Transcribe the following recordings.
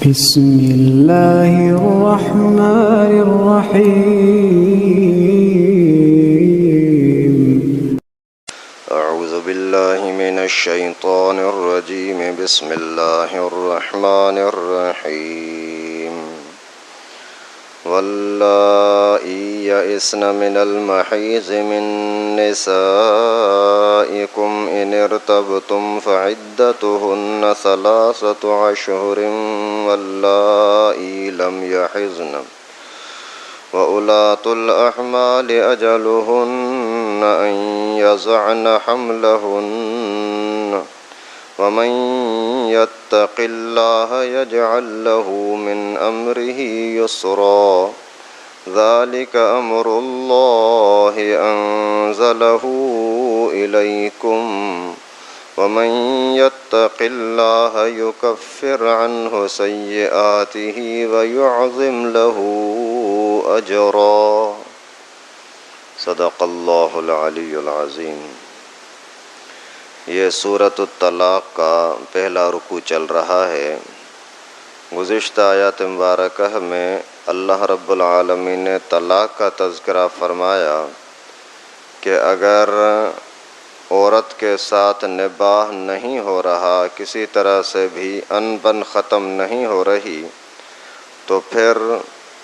بسم اللہ الرحمن الرحیم اعوذ باللہ من الشیطان الرجیم بسم اللہ الرحمن الرحیم واللائی یئسن من المحیض من نسائکم ان ارتبتم فعدتهن 3 اشہر واللائی لم یحضن وَأُولَاتُ الْأَحْمَالِ أَجَلُهُنَّ أَن يَضَعْنَ حَمْلَهُنَّ وَمَن يَتَّقِ اللَّهَ يَجْعَل لَّهُ مِنْ أَمْرِهِ يُسْرًا ذَلِكَ أَمْرُ اللَّهِ أَنزَلَهُ إِلَيْكُمْ وَمَن يَتَّقِ اللَّهَ يُكَفِّرْ عَنْهُ سَيِّئَاتِهِ وَيُعْظِمْ لَهُ اجرا صدق اللہ العلی العظیم۔ یہ سورۃ الطلاق کا پہلا رکوع چل رہا ہے۔ گزشتہ آیات مبارکہ میں اللہ رب العالمین نے طلاق کا تذکرہ فرمایا کہ اگر عورت کے ساتھ نباہ نہیں ہو رہا، کسی طرح سے بھی ان بن ختم نہیں ہو رہی، تو پھر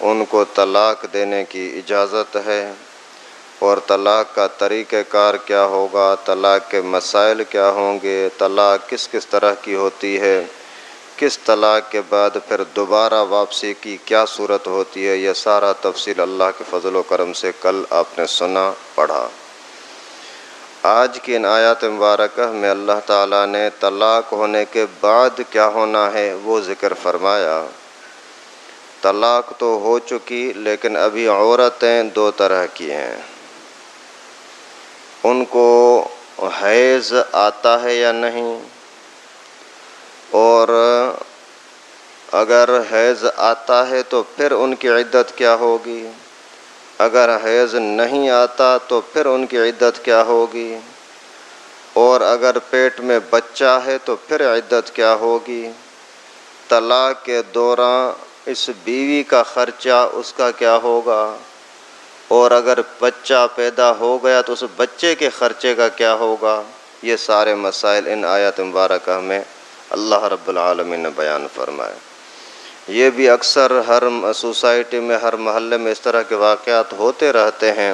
ان کو طلاق دینے کی اجازت ہے۔ اور طلاق کا طریقہ کار کیا ہوگا، طلاق کے مسائل کیا ہوں گے، طلاق کس کس طرح کی ہوتی ہے، کس طلاق کے بعد پھر دوبارہ واپسی کی کیا صورت ہوتی ہے، یہ سارا تفصیل اللہ کے فضل و کرم سے کل آپ نے سنا پڑھا۔ آج کی ان آیات مبارکہ میں اللہ تعالیٰ نے طلاق ہونے کے بعد کیا ہونا ہے وہ ذکر فرمایا۔ طلاق تو ہو چکی، لیکن ابھی عورتیں 2 طرح کی ہیں۔ ان کو حیض آتا ہے یا نہیں، اور اگر حیض آتا ہے تو پھر ان کی عدت کیا ہوگی، اگر حیض نہیں آتا تو پھر ان کی عدت کیا ہوگی، اور اگر پیٹ میں بچہ ہے تو پھر عدت کیا ہوگی، طلاق کے دوران اس بیوی کا خرچہ اس کا کیا ہوگا، اور اگر بچہ پیدا ہو گیا تو اس بچے کے خرچے کا کیا ہوگا۔ یہ سارے مسائل ان آیات مبارکہ میں اللہ رب العالمین نے بیان فرمائے۔ یہ بھی اکثر ہر سوسائٹی میں، ہر محلے میں اس طرح کے واقعات ہوتے رہتے ہیں،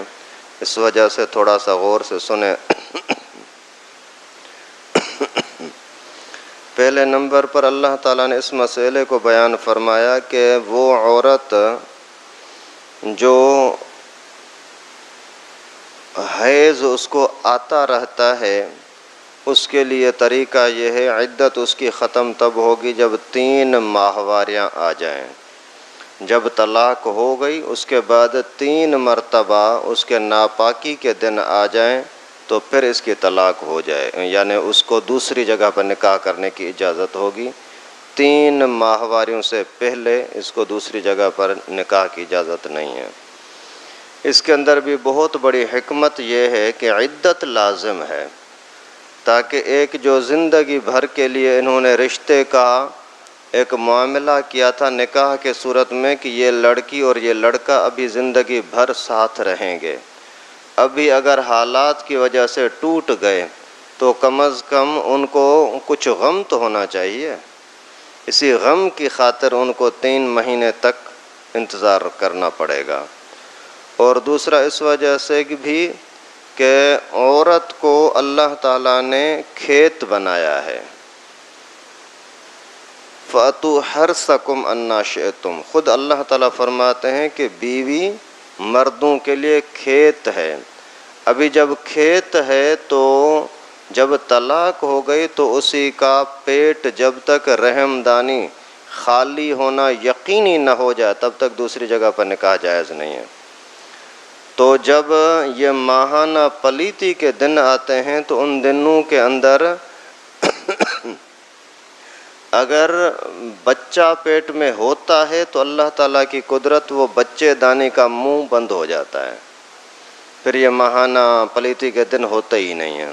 اس وجہ سے تھوڑا سا غور سے سنیں۔ پہلے نمبر پر اللہ تعالیٰ نے اس مسئلے کو بیان فرمایا کہ وہ عورت جو حیض اس کو آتا رہتا ہے، اس کے لیے طریقہ یہ ہے، عدت اس کی ختم تب ہوگی جب 3 ماہواریاں آ جائیں۔ جب طلاق ہو گئی اس کے بعد 3 مرتبہ اس کے ناپاکی کے دن آ جائیں تو پھر اس کی طلاق ہو جائے، یعنی اس کو دوسری جگہ پر نکاح کرنے کی اجازت ہوگی۔ 3 ماہواریوں سے پہلے اس کو دوسری جگہ پر نکاح کی اجازت نہیں ہے۔ اس کے اندر بھی بہت بڑی حکمت یہ ہے کہ عدت لازم ہے، تاکہ ایک جو زندگی بھر کے لیے انہوں نے رشتے کا ایک معاملہ کیا تھا نکاح کے صورت میں کہ یہ لڑکی اور یہ لڑکا ابھی زندگی بھر ساتھ رہیں گے، ابھی اگر حالات کی وجہ سے ٹوٹ گئے تو کم از کم ان کو کچھ غم تو ہونا چاہیے۔ اسی غم کی خاطر ان کو 3 مہینے تک انتظار کرنا پڑے گا۔ اور دوسرا اس وجہ سے بھی کہ عورت کو اللہ تعالیٰ نے کھیت بنایا ہے۔ فَأْتُوا حَرْثَكُمْ أَنَّا شِئْتُمْ، خود اللہ تعالیٰ فرماتے ہیں کہ بیوی مردوں کے لیے کھیت ہے۔ ابھی جب کھیت ہے تو جب طلاق ہو گئی تو اسی کا پیٹ جب تک رحم دانی خالی ہونا یقینی نہ ہو جائے تب تک دوسری جگہ پر نکاح جائز نہیں ہے۔ تو جب یہ ماہانہ پلیتی کے دن آتے ہیں تو ان دنوں کے اندر اگر بچہ پیٹ میں ہوتا ہے تو اللہ تعالیٰ کی قدرت وہ بچے دانی کا منہ بند ہو جاتا ہے، پھر یہ ماہانہ پلیتی کے دن ہوتے ہی نہیں ہیں،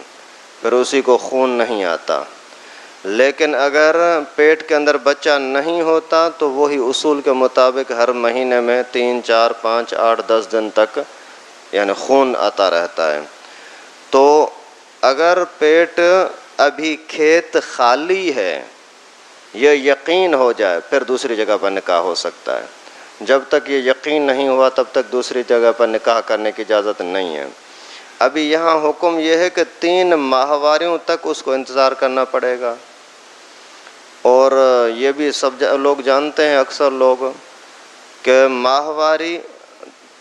پھر اسی کو خون نہیں آتا۔ لیکن اگر پیٹ کے اندر بچہ نہیں ہوتا تو وہی اصول کے مطابق ہر مہینے میں 3 4 5 8 10 دن تک یعنی خون آتا رہتا ہے۔ تو اگر پیٹ ابھی کھیت خالی ہے یہ یقین ہو جائے پھر دوسری جگہ پر نکاح ہو سکتا ہے، جب تک یہ یقین نہیں ہوا تب تک دوسری جگہ پر نکاح کرنے کی اجازت نہیں ہے۔ ابھی یہاں حکم یہ ہے کہ 3 ماہواریوں تک اس کو انتظار کرنا پڑے گا، اور یہ بھی سب لوگ جانتے ہیں، اکثر لوگ، کہ ماہواری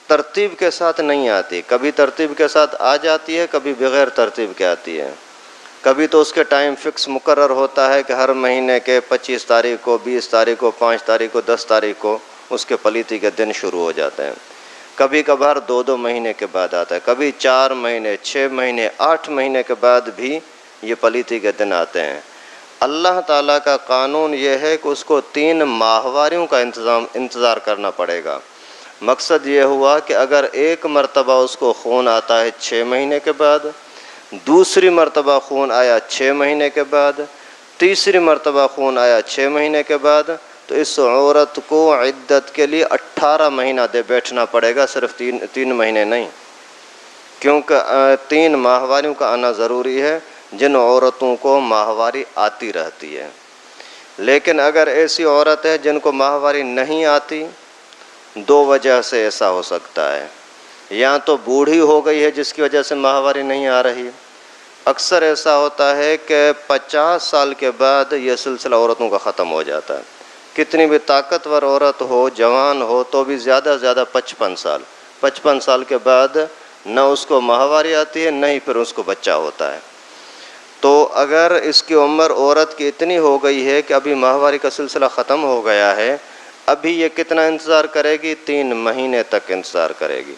ترتیب کے ساتھ نہیں آتی، کبھی ترتیب کے ساتھ آ جاتی ہے، کبھی بغیر ترتیب کے آتی ہے۔ کبھی تو اس کے ٹائم فکس مقرر ہوتا ہے کہ ہر مہینے کے 25 تاریخ کو، 20 تاریخ کو، 5 تاریخ کو، 10 تاریخ کو اس کے پلیتی کے دن شروع ہو جاتے ہیں۔ کبھی کبھار 2 مہینے کے بعد آتا ہے، کبھی 4 مہینے، 6 مہینے، 8 مہینے کے بعد بھی یہ پلیتی کے دن آتے ہیں۔ اللہ تعالیٰ کا قانون یہ ہے کہ اس کو 3 ماہواریوں کا انتظار کرنا پڑے گا۔ مقصد یہ ہوا کہ اگر ایک مرتبہ اس کو خون آتا ہے 6 مہینے کے بعد، دوسری مرتبہ خون آیا 6 مہینے کے بعد، تیسری مرتبہ خون آیا 6 مہینے کے بعد، تو اس عورت کو عدت کے لیے 18 مہینہ دے بیٹھنا پڑے گا، صرف 3 مہینے نہیں، کیونکہ 3 ماہواریوں کا آنا ضروری ہے جن عورتوں کو ماہواری آتی رہتی ہے۔ لیکن اگر ایسی عورت ہے جن کو ماہواری نہیں آتی، 2 وجہ سے ایسا ہو سکتا ہے، یا تو بوڑھی ہو گئی ہے جس کی وجہ سے ماہواری نہیں آ رہی۔ اکثر ایسا ہوتا ہے کہ 50 سال کے بعد یہ سلسلہ عورتوں کا ختم ہو جاتا ہے، کتنی بھی طاقتور عورت ہو، جوان ہو، تو بھی زیادہ سے زیادہ 55 سال کے بعد نہ اس کو ماہواری آتی ہے، نہ ہی پھر اس کو بچہ ہوتا ہے۔ تو اگر اس کی عمر عورت کی اتنی ہو گئی ہے کہ ابھی ماہواری کا سلسلہ ختم ہو گیا ہے، ابھی یہ کتنا انتظار کرے گی؟ 3 مہینے تک انتظار کرے گی۔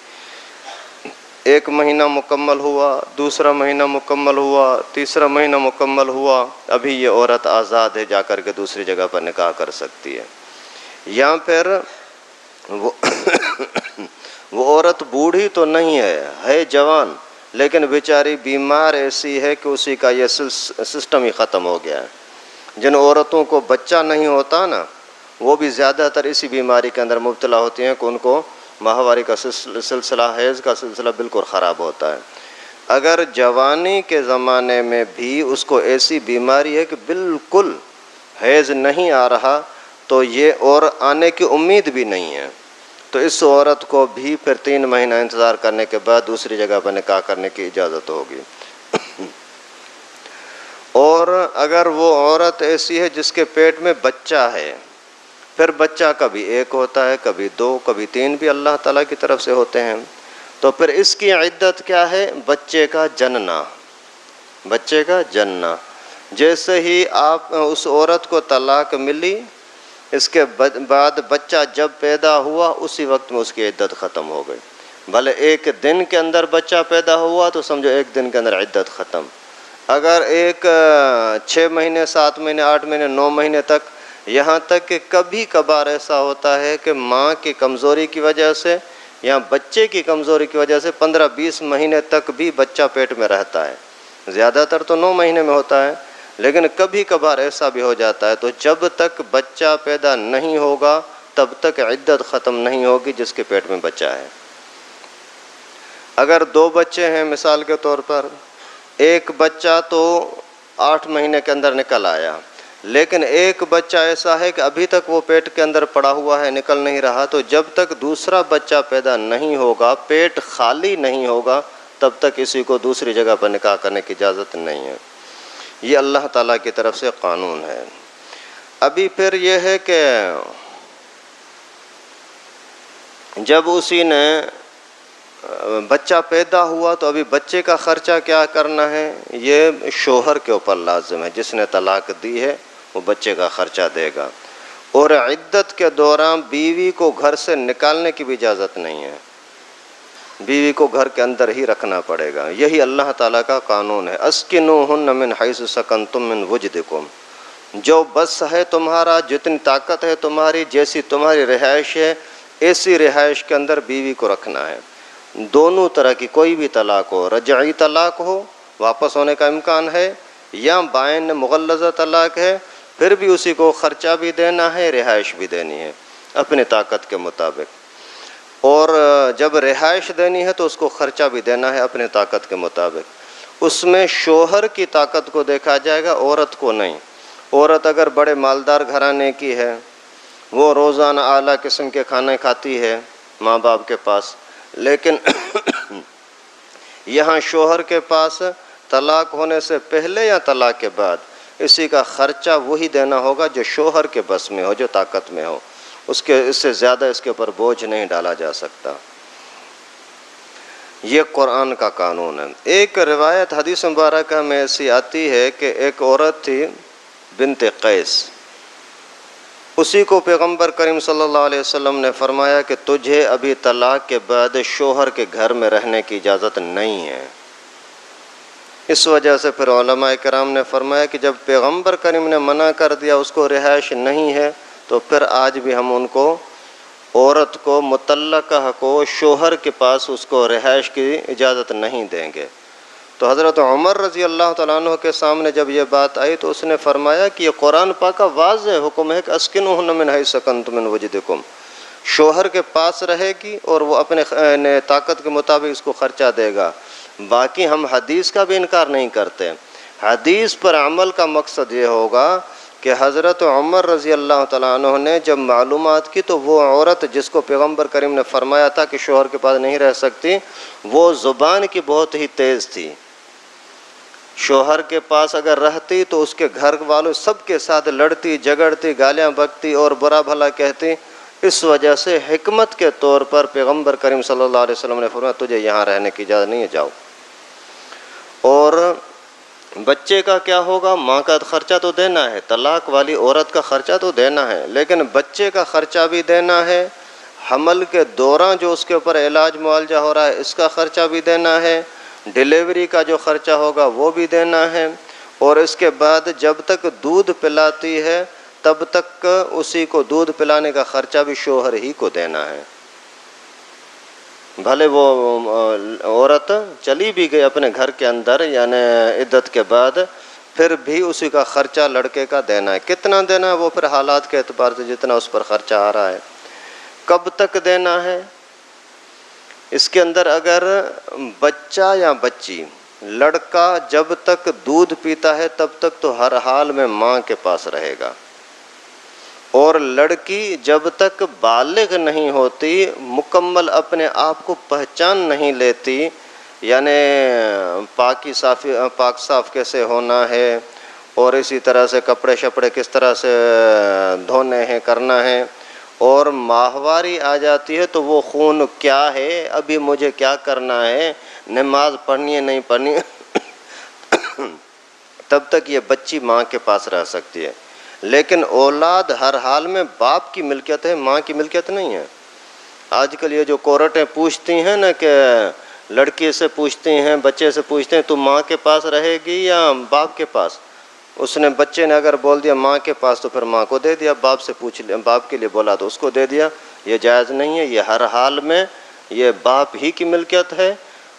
1 مہینہ مکمل ہوا، دوسرا مہینہ مکمل ہوا، تیسرا مہینہ مکمل ہوا، ابھی یہ عورت آزاد ہے، جا کر کے دوسری جگہ پر نکاح کر سکتی ہے۔ یا پھر وہ عورت بوڑھی تو نہیں ہے جوان، لیکن بیچاری بیمار ایسی ہے کہ اسی کا یہ سسٹم ہی ختم ہو گیا ہے۔ جن عورتوں کو بچہ نہیں ہوتا نا، وہ بھی زیادہ تر اسی بیماری کے اندر مبتلا ہوتی ہیں کہ ان کو ماہواری کا سلسلہ، حیض کا سلسلہ بالکل خراب ہوتا ہے۔ اگر جوانی کے زمانے میں بھی اس کو ایسی بیماری ہے کہ بالکل حیض نہیں آ رہا، تو یہ اور آنے کی امید بھی نہیں ہے، تو اس عورت کو بھی پھر 3 مہینہ انتظار کرنے کے بعد دوسری جگہ پر نکاح کرنے کی اجازت ہوگی۔ اور اگر وہ عورت ایسی ہے جس کے پیٹ میں بچہ ہے، پھر بچہ کبھی 1 ہوتا ہے، کبھی 2، کبھی 3 بھی اللہ تعالیٰ کی طرف سے ہوتے ہیں، تو پھر اس کی عدت کیا ہے؟ بچے کا جننا، بچے کا جننا۔ جیسے ہی آپ اس عورت کو طلاق ملی، اس کے بعد بچہ جب پیدا ہوا اسی وقت میں اس کی عدت ختم ہو گئی۔ بھلے 1 دن کے اندر بچہ پیدا ہوا تو سمجھو 1 دن کے اندر عدت ختم۔ اگر 6 مہینے، 7 مہینے، 8 مہینے، 9 مہینے تک، یہاں تک کہ کبھی کبھار ایسا ہوتا ہے کہ ماں کی کمزوری کی وجہ سے یا بچے کی کمزوری کی وجہ سے 15-20 مہینے تک بھی بچہ پیٹ میں رہتا ہے، زیادہ تر تو 9 مہینے میں ہوتا ہے، لیکن کبھی کبھار ایسا بھی ہو جاتا ہے۔ تو جب تک بچہ پیدا نہیں ہوگا تب تک عدت ختم نہیں ہوگی جس کے پیٹ میں بچہ ہے۔ اگر 2 بچے ہیں مثال کے طور پر، ایک بچہ تو 8 مہینے کے اندر نکل آیا، لیکن ایک بچہ ایسا ہے کہ ابھی تک وہ پیٹ کے اندر پڑا ہوا ہے، نکل نہیں رہا، تو جب تک دوسرا بچہ پیدا نہیں ہوگا، پیٹ خالی نہیں ہوگا، تب تک کسی کو دوسری جگہ پر نکاح کرنے کی اجازت نہیں ہے۔ یہ اللہ تعالیٰ کی طرف سے قانون ہے۔ ابھی پھر یہ ہے کہ جب اسی نے بچہ پیدا ہوا تو ابھی بچے کا خرچہ کیا کرنا ہے؟ یہ شوہر کے اوپر لازم ہے، جس نے طلاق دی ہے وہ بچے کا خرچہ دے گا۔ اور عدت کے دوران بیوی کو گھر سے نکالنے کی بھی اجازت نہیں ہے، بیوی کو گھر کے اندر ہی رکھنا پڑے گا۔ یہی اللہ تعالیٰ کا قانون ہے۔ اسکنوہن من حیث سکنتم من وجدکم، جو بس ہے تمہارا، جتنی طاقت ہے تمہاری، جیسی تمہاری رہائش ہے، ایسی رہائش کے اندر بیوی کو رکھنا ہے۔ دونوں طرح کی کوئی بھی طلاق ہو، رجعی طلاق ہو، واپس ہونے کا امکان ہے، یا بائن مغلظہ طلاق ہے پھر بھی اسی کو خرچہ بھی دینا ہے، رہائش بھی دینی ہے اپنی طاقت کے مطابق، اور جب رہائش دینی ہے تو اس کو خرچہ بھی دینا ہے اپنے طاقت کے مطابق۔ اس میں شوہر کی طاقت کو دیکھا جائے گا، عورت کو نہیں۔ عورت اگر بڑے مالدار گھرانے کی ہے، وہ روزانہ اعلیٰ قسم کے کھانے کھاتی ہے ماں باپ کے پاس، لیکن یہاں شوہر کے پاس طلاق ہونے سے پہلے یا طلاق کے بعد اسی کا خرچہ وہی دینا ہوگا جو شوہر کے بس میں ہو، جو طاقت میں ہو، اس سے زیادہ اس کے اوپر بوجھ نہیں ڈالا جا سکتا۔ یہ قرآن کا قانون ہے۔ ایک روایت حدیث مبارکہ میں ایسی آتی ہے کہ ایک عورت تھی بنت قیس، اسی کو پیغمبر کریم صلی اللہ علیہ وسلم نے فرمایا کہ تجھے ابھی طلاق کے بعد شوہر کے گھر میں رہنے کی اجازت نہیں ہے۔ اس وجہ سے پھر علماء کرام نے فرمایا کہ جب پیغمبر کریم نے منع کر دیا اس کو رہائش نہیں ہے، تو پھر آج بھی ہم ان کو، عورت کو، مطلقہ کو شوہر کے پاس اس کو رہائش کی اجازت نہیں دیں گے۔ تو حضرت عمر رضی اللہ تعالیٰ عنہ کے سامنے جب یہ بات آئی تو اس نے فرمایا کہ یہ قرآن پاک کا واضح حکم ہے کہ اسکنوہن من حیث سکنتم من وجدکم، شوہر کے پاس رہے گی اور وہ اپنے طاقت کے مطابق اس کو خرچہ دے گا۔ باقی ہم حدیث کا بھی انکار نہیں کرتے، حدیث پر عمل کا مقصد یہ ہوگا کہ حضرت عمر رضی اللہ تعالیٰ عنہ نے جب معلومات کی تو وہ عورت جس کو پیغمبر کریم نے فرمایا تھا کہ شوہر کے پاس نہیں رہ سکتی، وہ زبان کی بہت ہی تیز تھی۔ شوہر کے پاس اگر رہتی تو اس کے گھر والوں سب کے ساتھ لڑتی جھگڑتی، گالیاں بکتی اور برا بھلا کہتی۔ اس وجہ سے حکمت کے طور پر پیغمبر کریم صلی اللہ علیہ وسلم نے فرمایا تجھے یہاں رہنے کی اجازت نہیں ہے، جاؤ۔ اور بچے کا کیا ہوگا؟ ماں کا خرچہ تو دینا ہے، طلاق والی عورت کا خرچہ تو دینا ہے، لیکن بچے کا خرچہ بھی دینا ہے، حمل کے دوران جو اس کے اوپر علاج معالجہ ہو رہا ہے اس کا خرچہ بھی دینا ہے، ڈیلیوری کا جو خرچہ ہوگا وہ بھی دینا ہے، اور اس کے بعد جب تک دودھ پلاتی ہے تب تک اسی کو دودھ پلانے کا خرچہ بھی شوہر ہی کو دینا ہے۔ بھلے وہ عورت چلی بھی گئی اپنے گھر کے اندر یعنی عدت کے بعد، پھر بھی اسی کا خرچہ لڑکے کا دینا ہے۔ کتنا دینا ہے وہ پھر حالات کے اعتبار سے جتنا اس پر خرچہ آ رہا ہے۔ کب تک دینا ہے؟ اس کے اندر اگر بچہ یا بچی، لڑکا جب تک دودھ پیتا ہے تب تک تو ہر حال میں ماں کے پاس رہے گا، اور لڑکی جب تک بالغ نہیں ہوتی، مکمل اپنے آپ کو پہچان نہیں لیتی، یعنی پاک صاف کیسے ہونا ہے، اور اسی طرح سے کپڑے شپڑے کس طرح سے دھونے ہیں کرنا ہے، اور ماہواری آ جاتی ہے تو وہ خون کیا ہے، ابھی مجھے کیا کرنا ہے، نماز پڑھنی ہے نہیں پڑھنی تب تک یہ بچی ماں کے پاس رہ سکتی ہے۔ لیکن اولاد ہر حال میں باپ کی ملکیت ہے، ماں کی ملکیت نہیں ہے۔ آج کل یہ جو کورٹیں پوچھتی ہیں نا کہ لڑکی سے پوچھتی ہیں، بچے سے پوچھتے ہیں تو ماں کے پاس رہے گی یا باپ کے پاس، اس نے بچے نے اگر بول دیا ماں کے پاس تو پھر ماں کو دے دیا، باپ سے پوچھ لیا، باپ کے لیے بولا تو اس کو دے دیا، یہ جائز نہیں ہے۔ یہ ہر حال میں یہ باپ ہی کی ملکیت ہے۔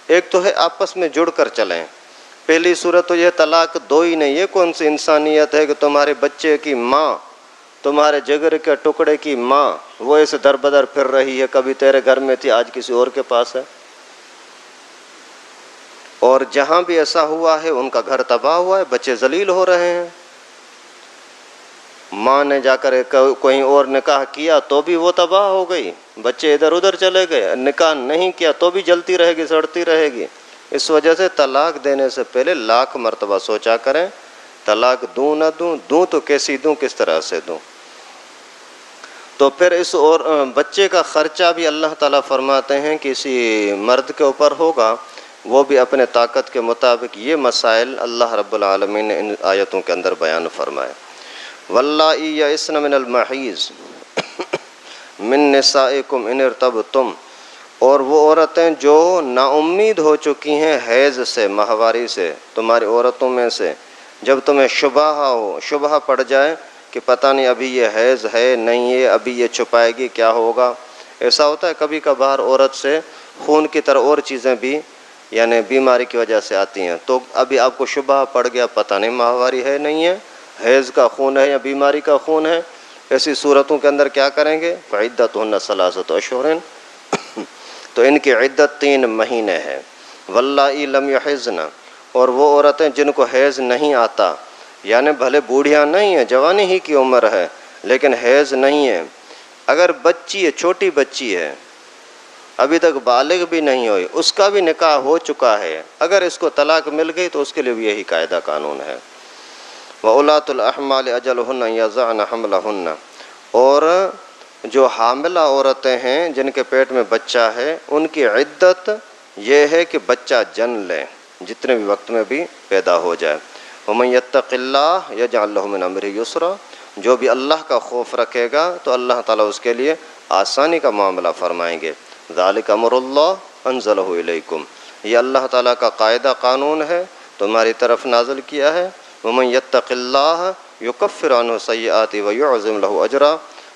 ایک تو ہے آپس میں جڑ کر چلیں، پہلی صورت تو یہ طلاق دو ہی نہیں، یہ کون سی انسانیت ہے کہ تمہارے بچے کی ماں، تمہارے جگر کے ٹکڑے کی ماں وہ اسے در بدر پھر رہی ہے، کبھی تیرے گھر میں تھی آج کسی اور کے پاس ہے۔ اور جہاں بھی ایسا ہوا ہے ان کا گھر تباہ ہوا ہے، بچے ذلیل ہو رہے ہیں۔ ماں نے جا کر کوئی اور نکاح کیا تو بھی وہ تباہ ہو گئی، بچے ادھر ادھر چلے گئے، نکاح نہیں کیا تو بھی جلتی رہے گی، سڑتی رہے گی۔ اس وجہ سے طلاق دینے سے پہلے لاکھ مرتبہ سوچا کریں، طلاق دوں نہ دوں، دوں تو کیسی دوں، کس طرح سے دوں۔ تو پھر اس اور بچے کا خرچہ بھی اللہ تعالیٰ فرماتے ہیں کہ کسی مرد کے اوپر ہوگا، وہ بھی اپنے طاقت کے مطابق۔ یہ مسائل اللہ رب العالمین نے ان آیتوں کے اندر بیان فرمائے۔ واللائی یئسن من المحیض من نسائکم ان ارتبتم، اور وہ عورتیں جو نا امید ہو چکی ہیں حیض سے، ماہواری سے، تمہاری عورتوں میں سے، جب تمہیں شبہ پڑ جائے کہ پتہ نہیں ابھی یہ حیض ہے نہیں ہے، ابھی یہ چھپائے گی کیا ہوگا۔ ایسا ہوتا ہے کبھی کبھار عورت سے خون کی طرح اور چیزیں بھی یعنی بیماری کی وجہ سے آتی ہیں، تو ابھی آپ کو شبہ پڑ گیا پتہ نہیں ماہواری ہے نہیں ہے، حیض کا خون ہے یا بیماری کا خون ہے، ایسی صورتوں کے اندر کیا کریں گے؟ فعدتہن ثلاثۃ اشہر، تو ان کی عدت 3 مہینے ہے۔ واللائی لم یحضن، اور وہ عورتیں جن کو حیض نہیں آتا، یعنی بھلے بوڑھیاں نہیں ہیں، جوانی ہی کی عمر ہے لیکن حیض نہیں ہے، اگر بچی ہے، چھوٹی بچی ہے، ابھی تک بالغ بھی نہیں ہوئی، اس کا بھی نکاح ہو چکا ہے، اگر اس کو طلاق مل گئی تو اس کے لیے بھی یہی قاعدہ قانون ہے۔ وَأُولَاتُ الْأَحْمَالِ أَجَلُهُنَّ أَن يَضَعْنَ حَمْلَهُنَّ، اور جو حاملہ عورتیں ہیں جن کے پیٹ میں بچہ ہے، ان کی عدت یہ ہے کہ بچہ جن لیں، جتنے بھی وقت میں بھی پیدا ہو جائے۔ وَمَن يَتَّقِ اللَّهَ يَجْعَل لَّهُ مِنْ أَمْرِهِ يُسْرًا، جو بھی اللہ کا خوف رکھے گا تو اللہ تعالیٰ اس کے لیے آسانی کا معاملہ فرمائیں گے۔ ذَلِكَ أَمْرُ اللَّهِ أَنزَلَهُ إِلَيْكُمْ، یہ اللہ تعالیٰ کا قاعدہ قانون ہے، تمہاری طرف نازل کیا ہے۔ وَمَن يَتَّقِ اللَّهَ يُكَفِّرْ عَنْهُ السَّيِّئَاتِ وَيُعْظِمْ لَهُ أَجْرًا،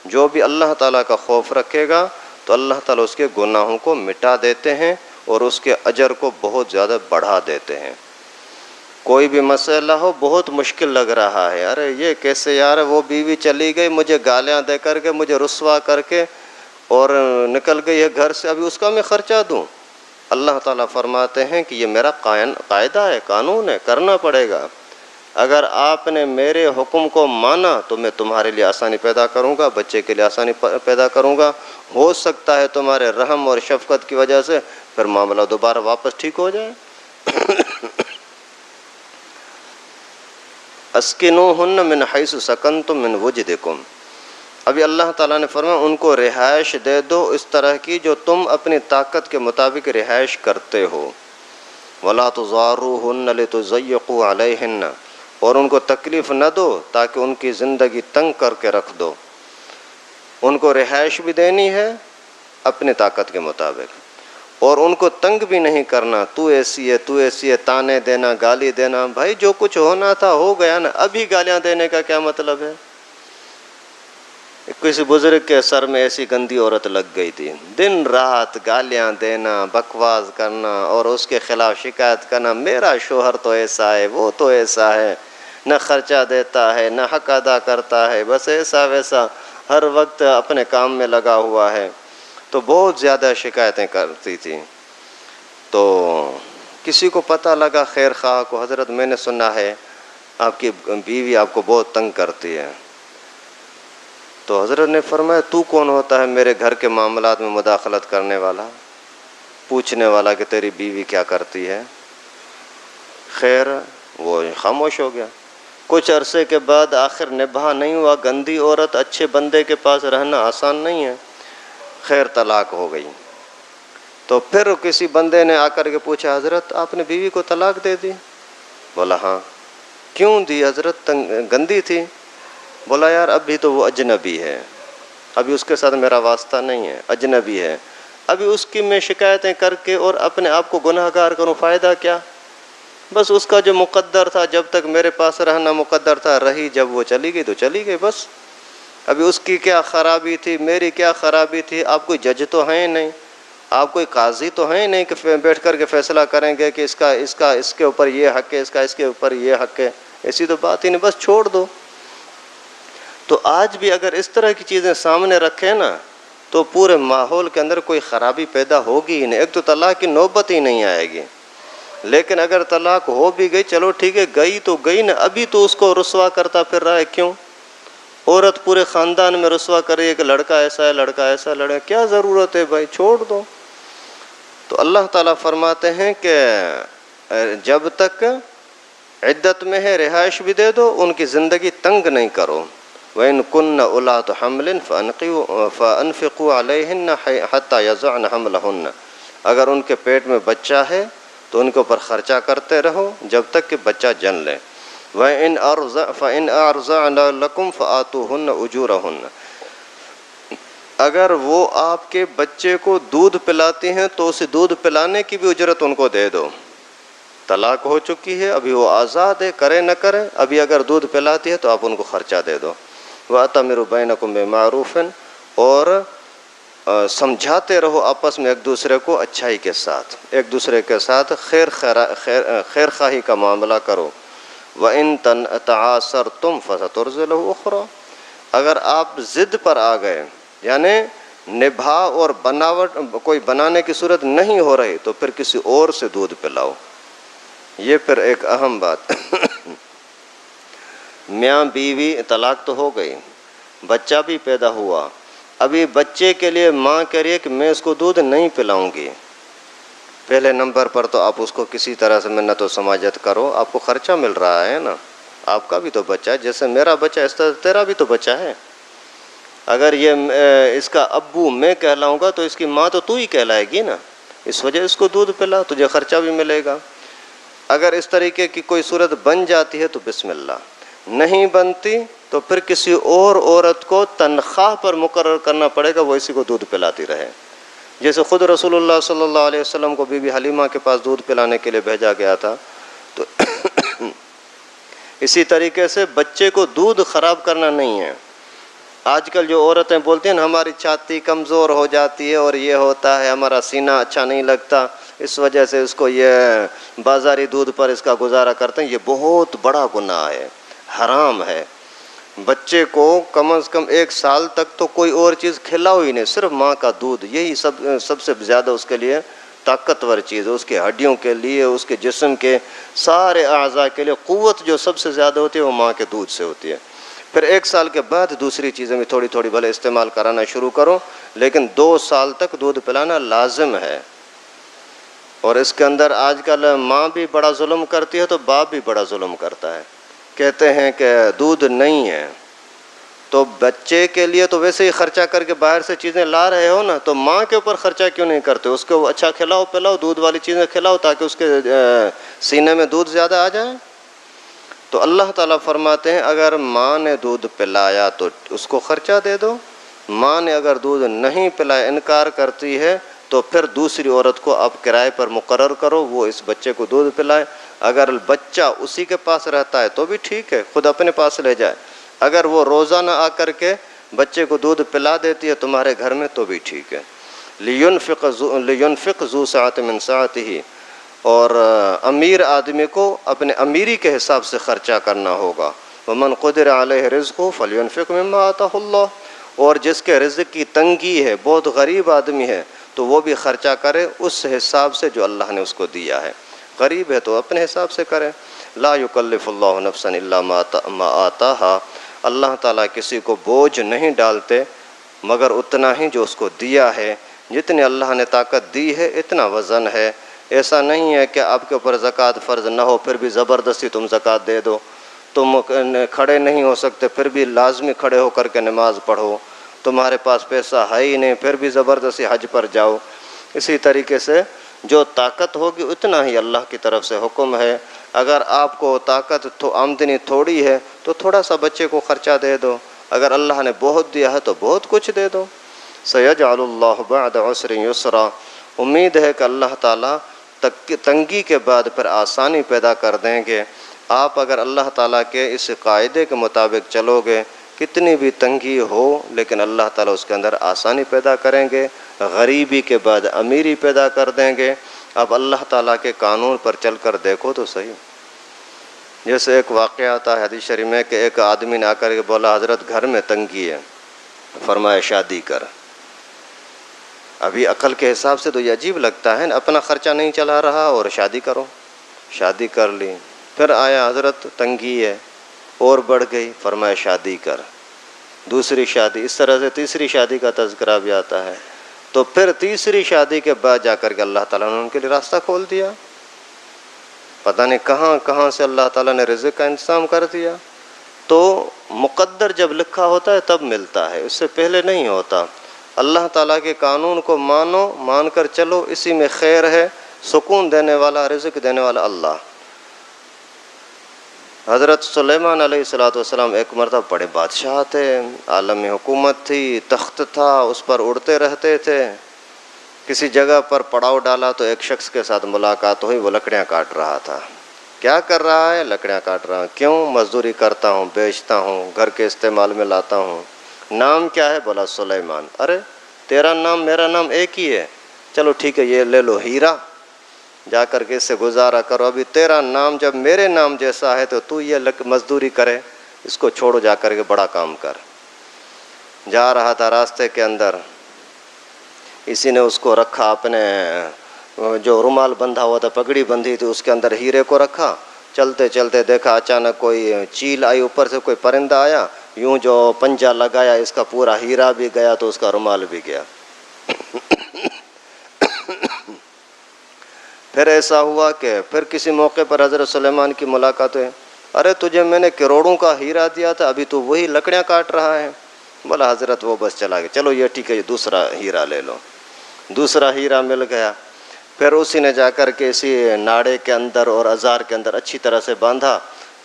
جو بھی اللہ تعالیٰ کا خوف رکھے گا تو اللہ تعالیٰ اس کے گناہوں کو مٹا دیتے ہیں اور اس کے اجر کو بہت زیادہ بڑھا دیتے ہیں۔ کوئی بھی مسئلہ ہو بہت مشکل لگ رہا ہے، ارے یہ کیسے یار، وہ بیوی چلی گئی مجھے گالیاں دے کر کے، مجھے رسوا کر کے اور نکل گئی ہے گھر سے، ابھی اس کا میں خرچہ دوں؟ اللہ تعالیٰ فرماتے ہیں کہ یہ میرا قاعدہ ہے، قانون ہے، کرنا پڑے گا۔ اگر آپ نے میرے حکم کو مانا تو میں تمہارے لیے آسانی پیدا کروں گا، بچے کے لیے آسانی پیدا کروں گا، ہو سکتا ہے تمہارے رحم اور شفقت کی وجہ سے پھر معاملہ دوبارہ واپس ٹھیک ہو جائے۔ اسکنوہن من حیث سکنتم من وجدکم، ابھی اللہ تعالیٰ نے فرمایا ان کو رہائش دے دو اس طرح کی جو تم اپنی طاقت کے مطابق رہائش کرتے ہو۔ ولا تضاروہن لتضیقوا علیہن، اور ان کو تکلیف نہ دو تاکہ ان کی زندگی تنگ کر کے رکھ دو، ان کو رہائش بھی دینی ہے اپنی طاقت کے مطابق، اور ان کو تنگ بھی نہیں کرنا، تو ایسی ہے تو ایسی ہے، تانے دینا، گالی دینا، بھائی جو کچھ ہونا تھا ہو گیا نا، ابھی گالیاں دینے کا کیا مطلب ہے؟ کسی بزرگ کے سر میں ایسی گندی عورت لگ گئی تھی، دن رات گالیاں دینا، بکواس کرنا اور اس کے خلاف شکایت کرنا، میرا شوہر تو ایسا ہے، وہ تو ایسا ہے، نہ خرچہ دیتا ہے نہ حق ادا کرتا ہے، بس ایسا ویسا، ہر وقت اپنے کام میں لگا ہوا ہے، تو بہت زیادہ شکایتیں کرتی تھی۔ تو کسی کو پتہ لگا خیر خواہ کو، حضرت میں نے سنا ہے آپ کی بیوی آپ کو بہت تنگ کرتی ہے، تو حضرت نے فرمایا تو کون ہوتا ہے میرے گھر کے معاملات میں مداخلت کرنے والا، پوچھنے والا کہ تیری بیوی کیا کرتی ہے؟ خیر وہ خاموش ہو گیا۔ کچھ عرصے کے بعد آخر نبھا نہیں ہوا، گندی عورت اچھے بندے کے پاس رہنا آسان نہیں ہے، خیر طلاق ہو گئی۔ تو پھر کسی بندے نے آ کر کے پوچھا حضرت آپ نے بیوی کو طلاق دے دی؟ بولا ہاں۔ کیوں دی حضرت؟ گندی تھی؟ بولا یار ابھی تو وہ اجنبی ہے، ابھی اس کے ساتھ میرا واسطہ نہیں ہے، اجنبی ہے، ابھی اس کی میں شکایتیں کر کے اور اپنے آپ کو گناہ گار کروں، فائدہ کیا؟ بس اس کا جو مقدر تھا جب تک میرے پاس رہنا مقدر تھا رہی، جب وہ چلی گئی تو چلی گئی بس، ابھی اس کی کیا خرابی تھی، میری کیا خرابی تھی؟ آپ کوئی جج تو ہیں نہیں، آپ کوئی قاضی تو ہیں نہیں کہ بیٹھ کر کے فیصلہ کریں گے کہ اس کے اوپر یہ حق ہے، اس کے اوپر یہ حق ہے، ایسی تو بات ہی نہیں، بس چھوڑ دو۔ تو آج بھی اگر اس طرح کی چیزیں سامنے رکھیں نا تو پورے ماحول کے اندر کوئی خرابی پیدا ہوگی ہی نہیں، ایک تو طلاق کی نوبت ہی نہیں آئے گی، لیکن اگر طلاق ہو بھی گئی چلو ٹھیک ہے، گئی تو گئی نا، ابھی تو اس کو رسوا کرتا پھر رہا ہے، کیوں؟ عورت پورے خاندان میں رسوا کر رہی ہے کہ لڑکا ایسا ہے، لڑکا ایسا، لڑکا، کیا ضرورت ہے بھائی، چھوڑ دو۔ تو اللہ تعالیٰ فرماتے ہیں کہ جب تک عدت میں ہے رہائش بھی دے دو، ان کی زندگی تنگ نہیں کرو۔ وَإِن كُنَّ أُولَاتُ حَمْلٍ فَأَنفِقُوا عَلَيْهِنَّ حَتَّى يَضَعْنَ حَمْلَهُنَّ، اگر ان کے پیٹ میں بچہ ہے تو ان کے اوپر خرچہ کرتے رہو جب تک کہ بچہ جن لے۔ فَإِنْ أَرْضَعْنَ لَكُمْ فَآتُوهُنَّ أُجُورَهُنَّ، اگر وہ آپ کے بچے کو دودھ پلاتی ہیں تو اسے دودھ پلانے کی بھی اجرت ان کو دے دو۔ طلاق ہو چکی ہے، ابھی وہ آزاد ہے، کرے نہ کرے، ابھی اگر دودھ پلاتی ہے تو آپ ان کو خرچہ دے دو۔ وَأَتَمِرُوا بَيْنَكُمْ بِمَعْرُوفٍ، اور سمجھاتے رہو آپس میں ایک دوسرے کو اچھائی کے ساتھ، ایک دوسرے کے ساتھ خیر خواہی کا معاملہ کرو۔ وَإِن تَعَاثَرْتُمْ فَسَتُرْضِعُ لَهُ أُخْرَىٰ، اگر آپ ضد پر آ گئے یعنی نبھا اور بناوٹ کوئی بنانے کی صورت نہیں ہو رہی تو پھر کسی اور سے دودھ پلاؤ۔ یہ پھر ایک اہم بات میاں بیوی طلاق تو ہو گئی، بچہ بھی پیدا ہوا، ابھی بچے کے لیے ماں کہہ رہی ہے کہ میں اس کو دودھ نہیں پلاؤں گی، پہلے نمبر پر تو آپ اس کو کسی طرح سے منت و سماجت کرو، آپ کو خرچہ مل رہا ہے نا، آپ کا بھی تو بچہ ہے، جیسے میرا بچہ اس طرح تیرا بھی تو بچہ ہے۔ اگر یہ اس کا ابو میں کہلاؤں گا تو اس کی ماں تو ہی کہلائے گی نا، اس وجہ اس کو دودھ پلا، تجھے خرچہ بھی ملے گا۔ اگر اس طریقے کی کوئی صورت بن جاتی ہے تو بسم اللہ، نہیں بنتی تو پھر کسی اور عورت کو تنخواہ پر مقرر کرنا پڑے گا، وہ اسی کو دودھ پلاتی رہے۔ جیسے خود رسول اللہ صلی اللہ علیہ وسلم کو بی بی حلیمہ کے پاس دودھ پلانے کے لیے بھیجا گیا تھا، تو اسی طریقے سے بچے کو دودھ خراب کرنا نہیں ہے۔ آج کل جو عورتیں بولتی ہیں نا ہماری چھاتی کمزور ہو جاتی ہے اور یہ ہوتا ہے، ہمارا سینہ اچھا نہیں لگتا، اس وجہ سے اس کو یہ بازاری دودھ پر اس کا گزارا کرتے ہیں، یہ بہت بڑا گناہ ہے، حرام ہے۔ بچے کو کم از کم 1 سال تک تو کوئی اور چیز کھلاؤ ہی نہیں، صرف ماں کا دودھ، یہی سب سے زیادہ اس کے لیے طاقتور چیز ہے، اس کے ہڈیوں کے لیے، اس کے جسم کے سارے اعضاء کے لیے قوت جو سب سے زیادہ ہوتی ہے وہ ماں کے دودھ سے ہوتی ہے۔ پھر 1 سال کے بعد دوسری چیزیں بھی تھوڑی تھوڑی بھلے استعمال کرانا شروع کرو، لیکن 2 سال تک دودھ پلانا لازم ہے۔ اور اس کے اندر آج کل ماں بھی بڑا ظلم کرتی ہے تو باپ بھی بڑا ظلم کرتا ہے، کہتے ہیں کہ دودھ نہیں ہے تو بچے کے لیے تو ویسے ہی خرچہ کر کے باہر سے چیزیں لا رہے ہو نا، تو ماں کے اوپر خرچہ کیوں نہیں کرتے، اس کو اچھا کھلاؤ پلاؤ، دودھ والی چیزیں کھلاؤ تاکہ اس کے سینے میں دودھ زیادہ آ جائے۔ تو اللہ تعالیٰ فرماتے ہیں اگر ماں نے دودھ پلایا تو اس کو خرچہ دے دو، ماں نے اگر دودھ نہیں پلایا انکار کرتی ہے تو پھر دوسری عورت کو آپ کرائے پر مقرر کرو، وہ اس بچے کو دودھ پلائے۔ اگر بچہ اسی کے پاس رہتا ہے تو بھی ٹھیک ہے، خود اپنے پاس لے جائے، اگر وہ روزانہ آ کر کے بچے کو دودھ پلا دیتی ہے تمہارے گھر میں تو بھی ٹھیک ہے۔ لینفق ذو سعۃ من سعتہ، اور امیر آدمی کو اپنے امیری کے حساب سے خرچہ کرنا ہوگا۔ ومن قدر علیہ رزقہ فلینفق مما آتاہ اللہ، اور جس کے رزق کی تنگی ہے، بہت غریب آدمی ہے، تو وہ بھی خرچہ کرے اس حساب سے جو اللہ نے اس کو دیا ہے، غریب ہے تو اپنے حساب سے کرے۔ لا یکلف اللہ نفسا الا ما آتاہا، اللہ تعالیٰ کسی کو بوجھ نہیں ڈالتے مگر اتنا ہی جو اس کو دیا ہے، جتنے اللہ نے طاقت دی ہے اتنا وزن ہے۔ ایسا نہیں ہے کہ آپ کے اوپر زکوٰۃ فرض نہ ہو پھر بھی زبردستی تم زکوٰۃ دے دو، تم کھڑے نہیں ہو سکتے پھر بھی لازمی کھڑے ہو کر کے نماز پڑھو، تمہارے پاس پیسہ ہے ہی نہیں پھر بھی زبردستی حج پر جاؤ۔ اسی طریقے سے جو طاقت ہوگی اتنا ہی اللہ کی طرف سے حکم ہے۔ اگر آپ کو طاقت آمدنی تھوڑی ہے تو تھوڑا سا بچے کو خرچہ دے دو، اگر اللہ نے بہت دیا ہے تو بہت کچھ دے دو۔ سیجعل اللہ بعد عسر یسرا، امید ہے کہ اللہ تعالیٰ تنگی کے بعد پھر آسانی پیدا کر دیں گے۔ آپ اگر اللہ تعالیٰ کے اس قاعدے کے مطابق چلو گے، کتنی بھی تنگی ہو لیکن اللہ تعالیٰ اس کے اندر آسانی پیدا کریں گے، غریبی کے بعد امیری پیدا کر دیں گے۔ اب اللہ تعالیٰ کے قانون پر چل کر دیکھو تو صحیح۔ جیسے ایک واقعہ آتا ہے حدیث شریف میں کہ ایک آدمی نے آ کر کے بولا حضرت گھر میں تنگی ہے، فرمایا شادی کر۔ ابھی عقل کے حساب سے تو یہ عجیب لگتا ہے نا، اپنا خرچہ نہیں چلا رہا اور شادی کرو، شادی کر لی۔ پھر آیا حضرت تنگی ہے اور بڑھ گئی، فرمایا شادی کر، دوسری شادی، اس طرح سے تیسری شادی کا تذکرہ بھی آتا ہے۔ تو پھر تیسری شادی کے بعد جا کر کے اللہ تعالیٰ نے ان کے لیے راستہ کھول دیا، پتہ نہیں کہاں کہاں سے اللہ تعالیٰ نے رزق کا انتظام کر دیا۔ تو مقدر جب لکھا ہوتا ہے تب ملتا ہے، اس سے پہلے نہیں ہوتا۔ اللہ تعالیٰ کے قانون کو مانو، مان کر چلو، اسی میں خیر ہے، سکون دینے والا، رزق دینے والا اللہ۔ حضرت سلیمان علیہ السلام ایک مرتبہ بڑے بادشاہ تھے، عالم حکومت تھی، تخت تھا، اس پر اڑتے رہتے تھے۔ کسی جگہ پر پڑاؤ ڈالا تو ایک شخص کے ساتھ ملاقات ہوئی، وہ لکڑیاں کاٹ رہا تھا۔ کیا کر رہا ہے؟ لکڑیاں کاٹ رہا ہوں۔ کیوں؟ مزدوری کرتا ہوں، بیچتا ہوں، گھر کے استعمال میں لاتا ہوں۔ نام کیا ہے؟ بولا سلیمان۔ ارے تیرا نام میرا نام ایک ہی ہے، چلو ٹھیک ہے یہ لے لو ہیرا، جا کر کے اس سے گزارا کرو، ابھی تیرا نام جب میرے نام جیسا ہے تو یہ مزدوری کرے، اس کو چھوڑو، جا کر کے بڑا کام کر۔ جا رہا تھا راستے کے اندر، اسی نے اس کو رکھا، اپنے جو رومال بندھا ہوا تھا، پگڑی بندھی تھی، اس کے اندر ہیرے کو رکھا۔ چلتے چلتے دیکھا اچانک کوئی چیل آئی، اوپر سے کوئی پرندہ آیا، یوں جو پنجہ لگایا، اس کا پورا ہیرا بھی گیا تو اس کا رومال بھی گیا۔ پھر ایسا ہوا کہ پھر کسی موقع پر حضرت سلیمان کی ملاقات ہوئی، ارے تجھے میں نے کروڑوں کا ہیرا دیا تھا، ابھی تو وہی لکڑیاں کاٹ رہا ہے۔ بولا حضرت وہ بس چلا گیا، چلو یہ ٹھیک ہے، یہ دوسرا ہیرا لے لو۔ دوسرا ہیرا مل گیا، پھر اسی نے جا کر کے اسی ناڑے کے اندر اور ازار کے اندر اچھی طرح سے باندھا۔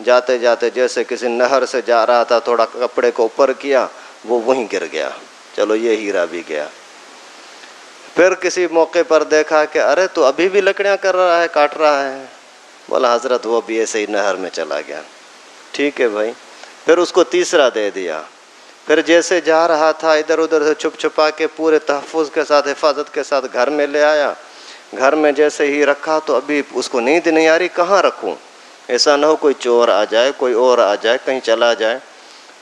جاتے جاتے جیسے کسی نہر سے جا رہا تھا، تھوڑا کپڑے کو اوپر کیا، وہ وہیں گر گیا، چلو یہ ہیرا بھی گیا۔ پھر کسی موقع پر دیکھا کہ ارے تو ابھی بھی لکڑیاں کر رہا ہے، کاٹ رہا ہے۔ بولا حضرت وہ بھی ایسے ہی نہر میں چلا گیا۔ ٹھیک ہے بھائی، پھر اس کو تیسرا دے دیا۔ پھر جیسے جا رہا تھا ادھر ادھر سے چھپ چھپا کے پورے تحفظ کے ساتھ، حفاظت کے ساتھ گھر میں لے آیا۔ گھر میں جیسے ہی رکھا تو ابھی اس کو نیند نہیں آ رہی، کہاں رکھوں، ایسا نہ ہو کوئی چور آ جائے، کوئی اور آ جائے، کہیں چلا جائے۔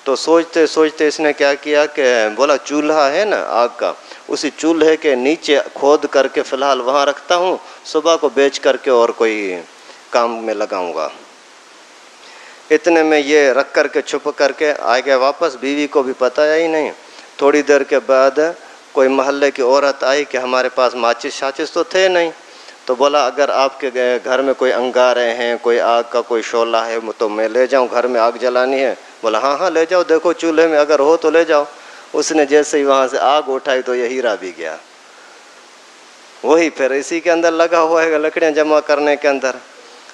تو سوچتے سوچتے اس نے کیا کیا کہ بولا چولہا ہے نا آگ کا، اسی چولہے کے نیچے کھود کر کے فی الحال وہاں رکھتا ہوں، صبح کو بیچ کر کے اور کوئی کام میں لگاؤں گا۔ اتنے میں یہ رکھ کر کے چھپ کر کے آ گیا واپس، بیوی کو بھی پتہ ہی نہیں۔ تھوڑی دیر کے بعد کوئی محلے کی عورت آئی کہ ہمارے پاس ماچس شاچس تو تھے نہیں، تو بولا اگر آپ کے گھر میں کوئی انگارے ہیں، کوئی آگ کا کوئی شعلہ ہے تو میں لے جاؤں، گھر میں آگ جلانی ہے۔ بولا ہاں ہاں لے جاؤ، دیکھو چولہے میں اگر ہو تو لے جاؤ۔ اس نے جیسے ہی وہاں سے آگ اٹھائی تو یہ ہیرا بھی گیا، وہی پھر اسی کے اندر لگا ہوا ہے لکڑیاں جمع کرنے کے اندر۔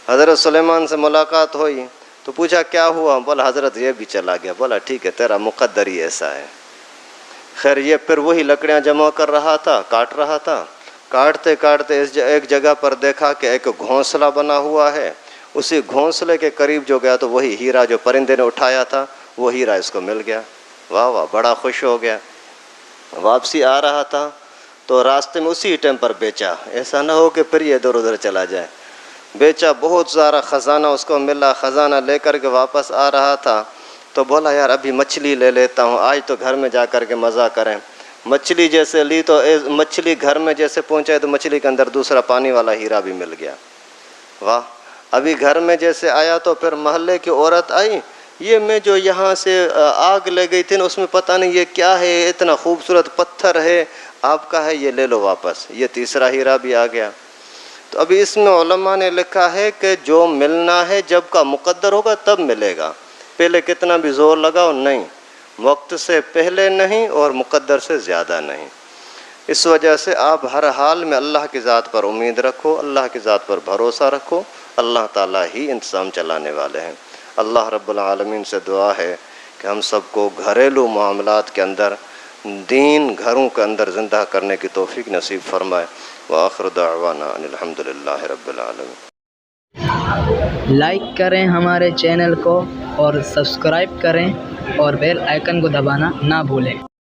حضرت سلیمان سے ملاقات ہوئی تو پوچھا کیا ہوا، بولا حضرت یہ بھی چلا گیا۔ بولا ٹھیک ہے، تیرا مقدر ہی ایسا ہے۔ خیر یہ پھر وہی لکڑیاں جمع کر رہا تھا، کاٹ رہا تھا، کاٹتے کاٹتے ایک جگہ پر دیکھا کہ ایک گھونسلہ بنا ہوا ہے، اسی گھونسلے کے قریب جو گیا تو وہی ہیرا جو پرندے نے اٹھایا تھا، وہ ہیرا اس کو مل گیا۔ واہ واہ، بڑا خوش ہو گیا۔ واپسی آ رہا تھا تو راستے میں اسی ٹائم پر بیچا، ایسا نہ ہو کہ پھر یہ ادھر ادھر چلا جائے۔ بیچا، بہت سارا خزانہ اس کو ملا، خزانہ لے کر کے واپس آ رہا تھا تو بولا یار ابھی مچھلی لے لیتا ہوں، آج تو گھر میں جا کر کے مزہ کریں۔ مچھلی جیسے لی تو مچھلی گھر میں جیسے پہنچے تو مچھلی کے اندر دوسرا پانی والا ہیرا بھی مل گیا۔ واہ، ابھی گھر میں جیسے آیا تو پھر محلے کی عورت آئی، یہ میں جو یہاں سے آگ لے گئی تھی نا، اس میں پتہ نہیں یہ کیا ہے، اتنا خوبصورت پتھر ہے، آپ کا ہے، یہ لے لو واپس۔ یہ تیسرا ہیرا بھی آ گیا۔ تو ابھی اس میں علماء نے لکھا ہے کہ جو ملنا ہے جب کا مقدر ہوگا تب ملے گا، پہلے کتنا بھی زور لگاؤ نہیں، وقت سے پہلے نہیں اور مقدر سے زیادہ نہیں۔ اس وجہ سے آپ ہر حال میں اللہ کی ذات پر امید رکھو، اللہ کی ذات پر بھروسہ رکھو، اللہ تعالیٰ ہی انتظام چلانے والے ہیں۔ اللہ رب العالمین سے دعا ہے کہ ہم سب کو گھریلو معاملات کے اندر دین گھروں کے اندر زندہ کرنے کی توفیق نصیب فرمائے۔ وآخر دعوانا ان الحمدللہ رب العالمین۔ لائک کریں ہمارے چینل کو اور سبسکرائب کریں اور بیل آئیکن کو دبانا نہ بھولیں۔